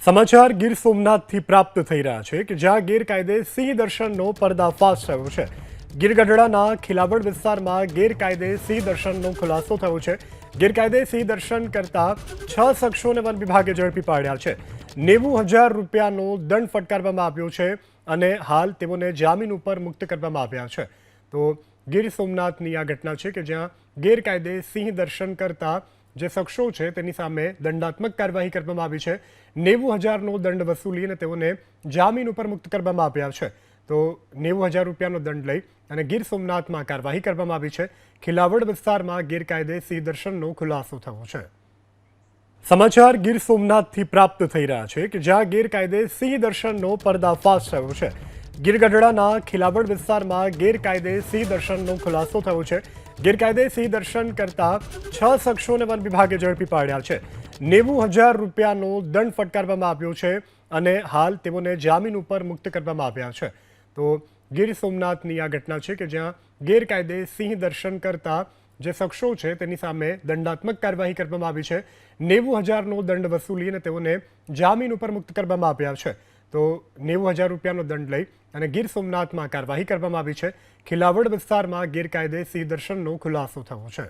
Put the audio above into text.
સમાચાર ગીર સોમનાથથી પ્રાપ્ત થઈ રહ્યા છે કે જ્યાં ગેરકાયદે સિંહ દર્શનનો પર્દાફાશ થયો છે। ગીર ગઢડાના ખીલાવડ વિસ્તારમાં ગેરકાયદે સિંહ દર્શનનો ખુલાસો થયો છે। ગેરકાયદે સિંહ દર્શન કરતા 6 શખ્સોને વન વિભાગે ઝડપી પાડ્યા છે। 90,000 રૂપિયાનો દંડ ફટકારવામાં આવ્યો છે અને હાલ તેઓને જામીન ઉપર મુક્ત કરવામાં આવ્યા છે। તો ગીર સોમનાથની આ ઘટના છે કે જ્યાં ગેરકાયદે સિંહ દર્શન કરતા જે શખ્સો છે તેની સામે દંડાત્મક કાર્યવાહી કરવામાં આવી છે। 90,000નો દંડ વસૂલીને તેઓને જામીન ઉપર મુક્ત કરવામાં આવ્યા છે। તો 90,000 રૂપિયાનો દંડ લઈ અને ગીર સોમનાથમાં કાર્યવાહી કરવામાં આવી છે। ખીલાવડ વિસ્તારમાં ગેરકાયદે સિંહ દર્શનનો ખુલાસો થયો છે। સમાચાર ગીર સોમનાથથી પ્રાપ્ત થઈ રહ્યા છે કે જ્યાં ગેરકાયદે સિંહ દર્શનનો પર્દાફાશ થયો છે। ગીર ગઢડાના ખીલાવડ વિસ્તારમાં ગેરકાયદે સિંહ દર્શનનો ખુલાસો થયો છે। ગેરકાયદે સિંહ દર્શન કરતા 6 શખ્સોને વન વિભાગે ઝડપી પાડ્યા છે। 90,000 રૂપિયાનો દંડ ફટકારવામાં આવ્યો છે અને હાલ તેઓને જામીન ઉપર મુક્ત કરવામાં આવ્યા છે। તો ગીર સોમનાથની આ ઘટના છે કે જ્યાં ગેરકાયદે સિંહ દર્શન કરતા જે શખ્સો છે તેની સામે દંડાત્મક કાર્યવાહી કરવામાં આવી છે। 90,000નો દંડ વસૂલીને તેઓને જામીન ઉપર મુક્ત કરવામાં આવ્યા છે। તો 90,000 રૂપિયાનો દંડ લઈ અને ગીર સોમનાથમાં કાર્યવાહી કરવામાં આવી છે। ખીલાવડ વિસ્તારમાં ગેરકાયદે સિંહ દર્શનનો ખુલાસો થયો છે।